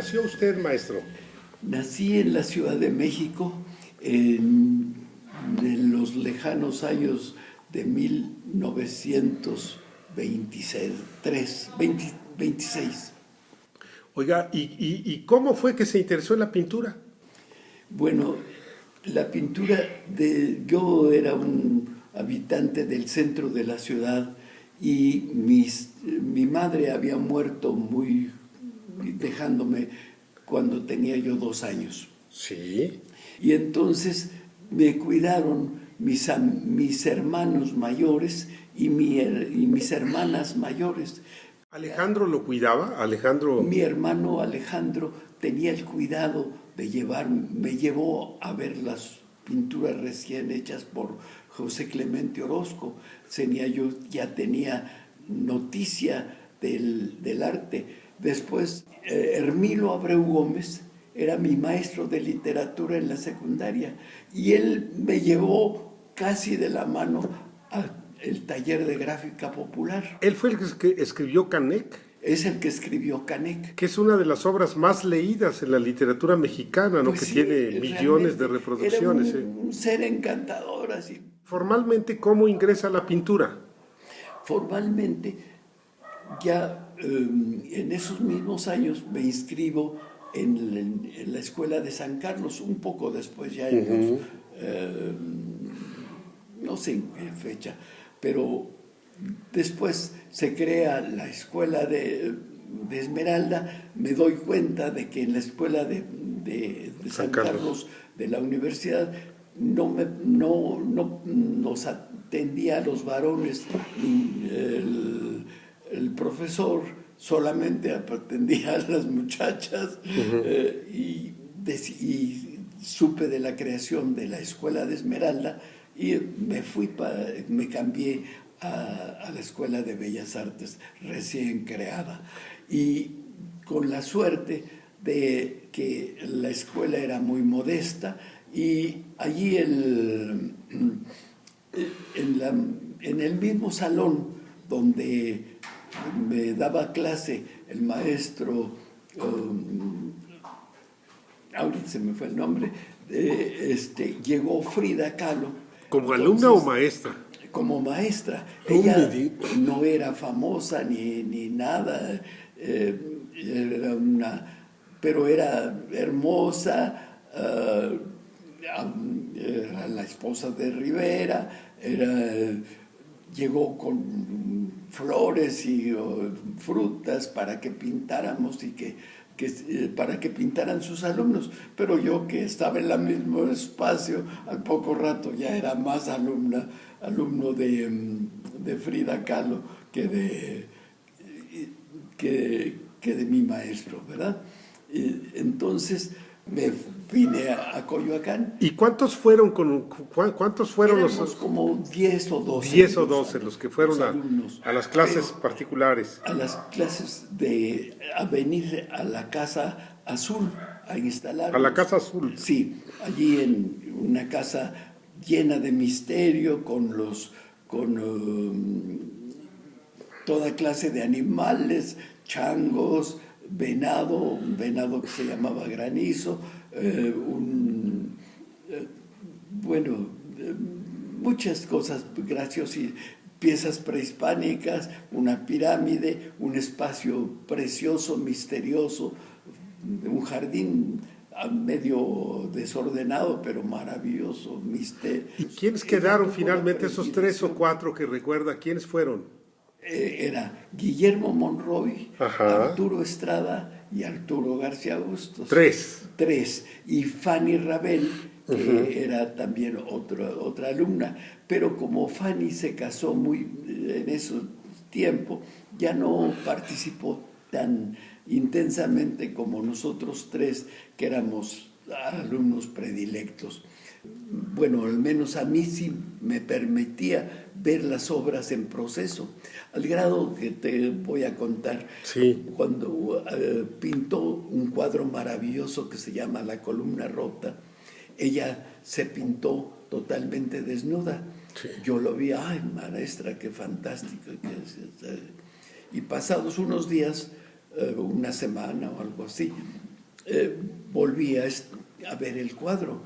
nació usted, maestro? Nací en la Ciudad de México en los lejanos años de 1926. Oiga, ¿y cómo fue que se interesó en la pintura? Bueno, la pintura, yo era un habitante del centro de la ciudad y mi madre había muerto dejándome cuando tenía yo 2 años. Sí. Y entonces me cuidaron mis hermanos mayores y mis hermanas mayores. ¿Alejandro lo cuidaba? Mi hermano Alejandro tenía el cuidado de me llevó a ver las pinturas recién hechas por José Clemente Orozco. Yo ya tenía noticia del arte. Después, Hermilo Abreu Gómez era mi maestro de literatura en la secundaria y él me llevó casi de la mano al taller de gráfica popular. ¿Él fue el que escribió Canek? Es el que escribió Canek. Que es una de las obras más leídas en la literatura mexicana, ¿no? Pues que sí, tiene millones de reproducciones. Era un ser encantador así. Formalmente, ¿cómo ingresa a la pintura? Formalmente, ya en esos mismos años me inscribo en la escuela de San Carlos, un poco después ya no sé en qué fecha, pero después se crea la escuela de Esmeralda. Me doy cuenta de que en la escuela de San Carlos de la universidad no nos atendía a los varones el profesor, solamente atendía a las muchachas. Y supe de la creación de la escuela de Esmeralda y me cambié a la Escuela de Bellas Artes recién creada, y con la suerte de que la escuela era muy modesta y allí en el mismo salón donde me daba clase el maestro, ahorita se me fue el nombre, llegó Frida Kahlo. ¿Como alumna o maestra? Como maestra. Ella no era famosa ni nada, pero era hermosa, era la esposa de Rivera, llegó con flores y frutas para que pintáramos y para que pintaran sus alumnos, pero yo, que estaba en el mismo espacio, al poco rato ya era más alumno de Frida Kahlo que de mi maestro, ¿verdad? Entonces me vine a Coyoacán. ¿Y cuántos fueron Éramos como 10 o 12. 10 o 12 los que fueron a las clases particulares. A las clases a venir a la Casa Azul, a instalar. ¿A la Casa Azul? Sí, allí en una casa llena de misterio, con toda clase de animales, changos, un venado que se llamaba Granizo, muchas cosas graciosas, piezas prehispánicas, una pirámide, un espacio precioso, misterioso, un jardín medio desordenado, pero maravilloso, misterio. ¿Y quiénes quedaron finalmente, esos 3 o 4 que recuerda? ¿Quiénes fueron? Era Guillermo Monroy, Arturo Estrada y Arturo García Bustos. 3. Y Fanny Rabel, que era también otra alumna. Pero como Fanny se casó en ese tiempo, ya no participó tan intensamente como nosotros 3, que éramos alumnos predilectos. Bueno, al menos a mí sí me permitía ver las obras en proceso, al grado que te voy a contar. Sí. Cuando pintó un cuadro maravilloso que se llama La Columna Rota, ella se pintó totalmente desnuda. Sí. Yo lo vi, ¡ay, maestra, qué fantástico! Y pasados unos días, una semana o algo así, volví a ver el cuadro.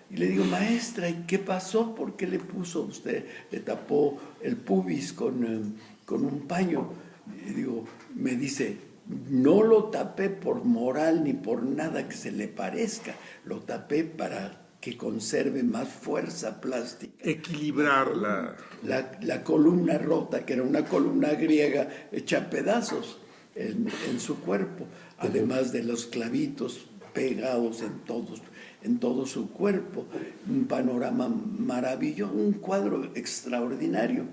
Y le digo, maestra, ¿y qué pasó? ¿Por qué le puso usted? Le tapó el pubis con un paño. Y digo, me dice, no lo tapé por moral ni por nada que se le parezca. Lo tapé para que conserve más fuerza plástica. Equilibrar La columna rota, que era una columna griega hecha a pedazos en su cuerpo, además de los clavitos pegados en todo su cuerpo. Un panorama maravilloso, un cuadro extraordinario.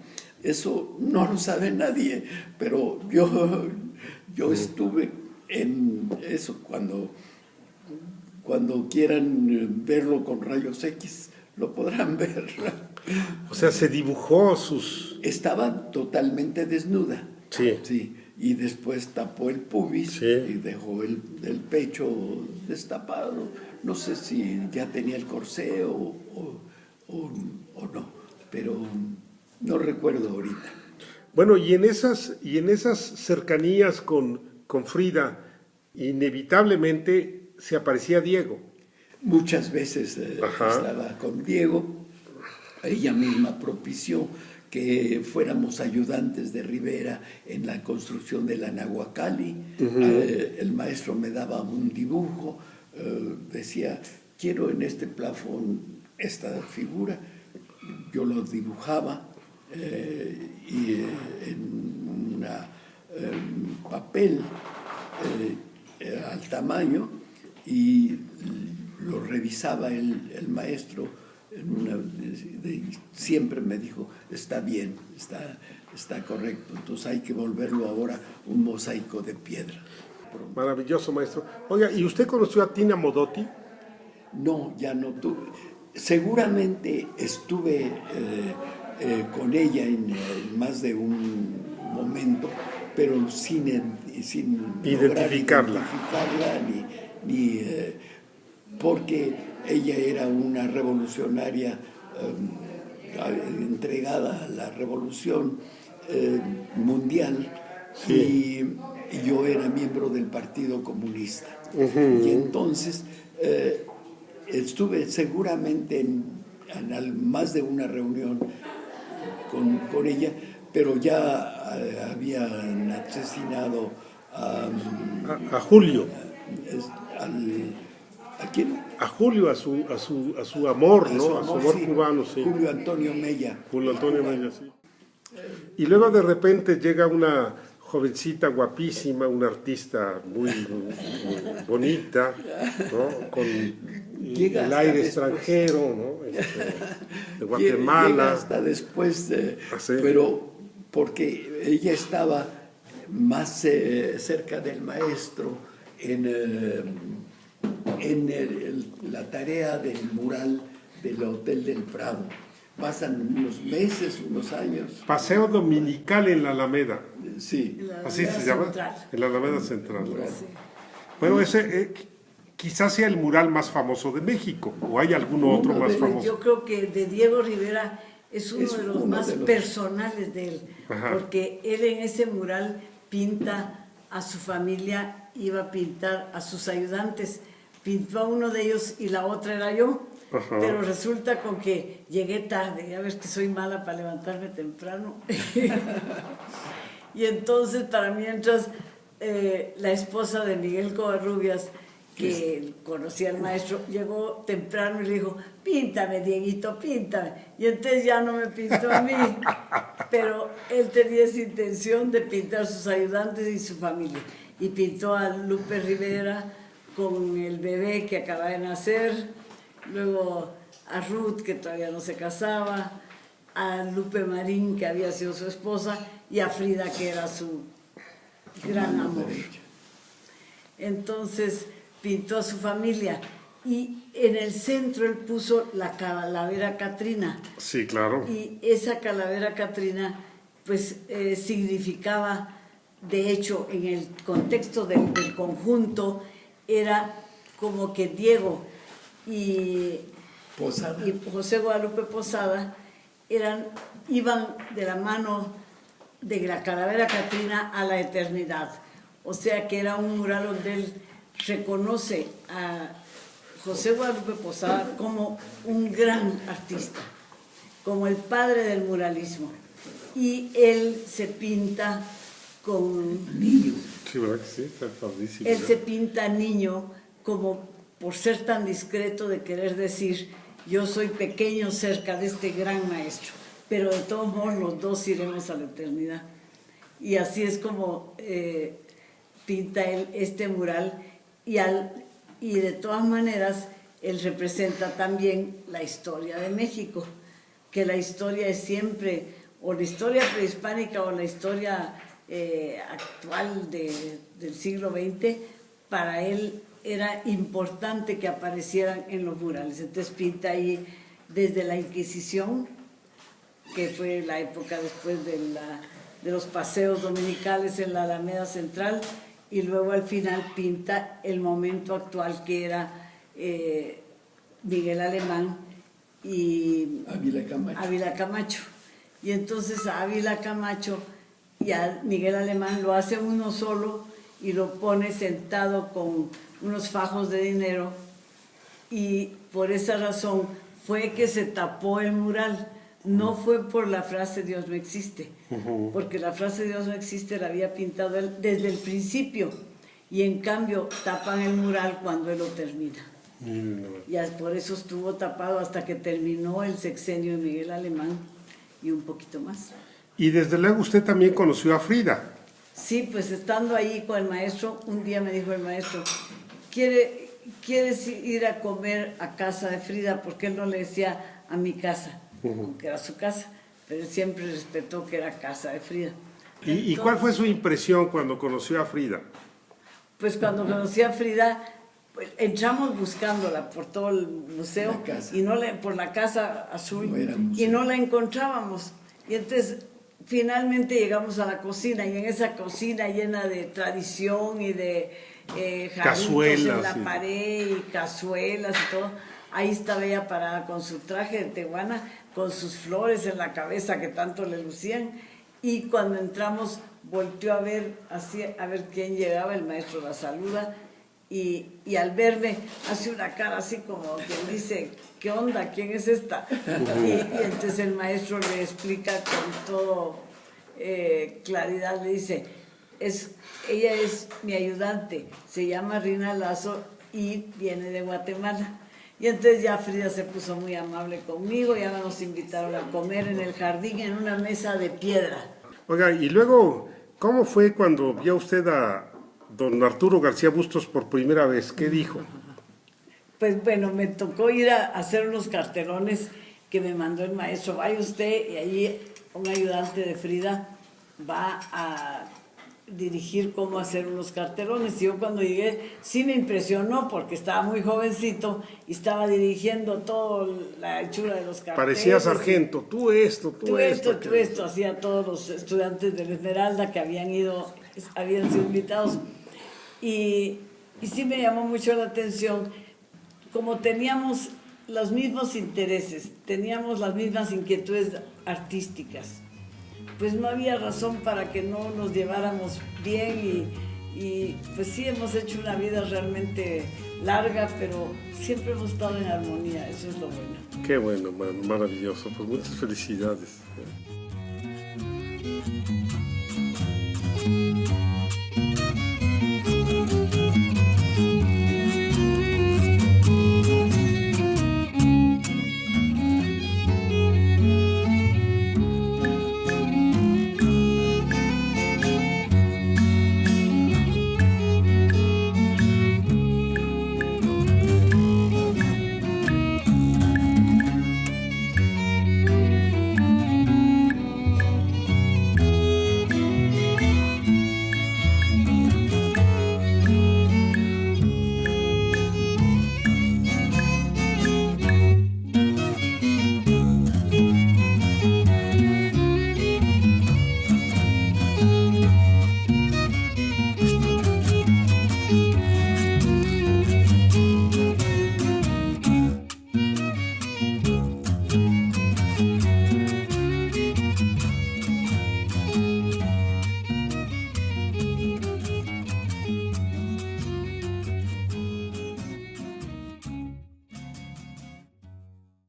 Eso no lo sabe nadie, pero yo estuve en eso. Cuando quieran verlo con rayos X, lo podrán ver. O sea, se dibujó sus... Estaba totalmente desnuda. Sí. Sí. Y después tapó el pubis, sí, y dejó el pecho destapado. No sé si ya tenía el corsé o no, pero no recuerdo ahorita. Bueno, y en esas cercanías con Frida, inevitablemente se aparecía Diego. Muchas veces estaba con Diego. Ella misma propició que fuéramos ayudantes de Rivera en la construcción de la Nahuacali. El maestro me daba un dibujo, decía, quiero en este plafón esta figura. Yo lo dibujaba y en un papel al tamaño, y lo revisaba el maestro. Siempre me dijo, está bien, está correcto, entonces hay que volverlo ahora un mosaico de piedra. Maravilloso, maestro. Oiga, ¿y usted conoció a Tina Modotti? No, ya no tuve. Seguramente estuve con ella en más de un momento, pero sin identificarla, ni porque ella era una revolucionaria entregada a la revolución mundial, y yo era miembro del Partido Comunista. Y entonces estuve seguramente en más de una reunión con ella, pero ya habían asesinado a Julio. ¿A quién? A Julio, a su amor, ¿no? A su amor sí. cubano, sí. Julio Antonio Mella. Julio Antonio Mella, sí. Y luego de repente llega una jovencita guapísima, una artista muy bonita, ¿no? Con el aire extranjero, ¿no? De Guatemala. Llega hasta después, pero porque ella estaba más cerca del maestro en la tarea del mural del Hotel del Prado. Pasan unos meses, unos años. Paseo dominical en la Alameda. Sí. Así se llama. Central. En la Alameda Central. ¿No? Sí. Bueno, ese quizás sea el mural más famoso de México, o hay alguno otro más famoso. Yo creo que de Diego Rivera es uno de los más personales de él, porque él en ese mural pinta a su familia, iba a pintar a sus ayudantes, pintó a uno de ellos y la otra era yo. Pero resulta con que llegué tarde, ya ves que soy mala para levantarme temprano. Y entonces, para mientras, la esposa de Miguel Covarrubias, que conocía al maestro, llegó temprano y le dijo, píntame, Dieguito, píntame. Y entonces ya no me pintó a mí, pero él tenía esa intención de pintar a sus ayudantes y su familia. Y pintó a Lupe Rivera con el bebé que acaba de nacer, luego a Ruth, que todavía no se casaba, a Lupe Marín, que había sido su esposa, y a Frida, que era su gran amor. Entonces pintó a su familia, y en el centro él puso la calavera Catrina. Sí, claro. Y esa calavera Catrina, pues significaba, de hecho, en el contexto del conjunto, era como que Diego y José Guadalupe Posada iban de la mano de la calavera Catrina a la eternidad. O sea que era un mural donde él reconoce a José Guadalupe Posada como un gran artista, como el padre del muralismo. Y él se pinta con niño. Sí, ¿verdad que sí? Está padrísimo. Él se pinta niño como por ser tan discreto de querer decir, yo soy pequeño cerca de este gran maestro, pero de todos modos los dos iremos a la eternidad. Y así es como pinta él este mural y de todas maneras él representa también la historia de México, que la historia es siempre o la historia prehispánica o la historia actual del siglo XX. Para él era importante que aparecieran en los murales. Entonces pinta ahí desde la Inquisición, que fue la época después de los paseos dominicales en la Alameda Central, y luego al final pinta el momento actual, que era Miguel Alemán y Ávila Camacho. Y entonces a Ávila Camacho y a Miguel Alemán lo hace uno solo y lo pone sentado con unos fajos de dinero, y por esa razón fue que se tapó el mural. No fue por la frase Dios no existe, porque la frase Dios no existe la había pintado él desde el principio, y en cambio tapan el mural cuando él lo termina. Y por eso estuvo tapado hasta que terminó el sexenio de Miguel Alemán y un poquito más. Y desde luego usted también conoció a Frida. Sí, pues estando ahí con el maestro, un día me dijo el maestro, ¿quieres ir a comer a casa de Frida? Porque él no le decía a mi casa, aunque era su casa, pero él siempre respetó que era casa de Frida. ¿Y cuál fue su impresión cuando conoció a Frida? Pues cuando conocí a Frida, pues, entramos buscándola por todo el museo, y por la Casa Azul, y no la encontrábamos. Y entonces finalmente llegamos a la cocina, y en esa cocina llena de tradición y de jarritos en la pared y cazuelas y todo, ahí estaba ella parada con su traje de tehuana, con sus flores en la cabeza que tanto le lucían, y cuando entramos volteó a ver quién llegaba. El maestro la saluda, y al hace una cara así como quien dice, ¿qué onda? ¿Quién es esta? Y entonces el maestro le explica con todo claridad, le dice, ella es mi ayudante, se llama Rina Lazo y viene de Guatemala. Y entonces ya Frida se puso muy amable conmigo, ya nos invitaron a comer en el jardín en una mesa de piedra. Oiga, y luego, ¿cómo fue cuando vio usted a don Arturo García Bustos por primera vez? ¿Qué dijo? Pues bueno, me tocó ir a hacer unos cartelones que me mandó el maestro. Vaya usted, y allí un ayudante de Frida va a dirigir cómo hacer unos cartelones. Y yo cuando llegué sí me impresionó, porque estaba muy jovencito y estaba dirigiendo toda la hechura de los carteles. Parecía sargento, tú esto. Hacía todos los estudiantes de la Esmeralda que habían sido invitados. Y sí me llamó mucho la atención, como teníamos los mismos intereses, teníamos las mismas inquietudes artísticas, pues no había razón para que no nos lleváramos bien, y pues sí hemos hecho una vida realmente larga, pero siempre hemos estado en armonía, eso es lo bueno. Qué bueno, maravilloso, pues muchas felicidades.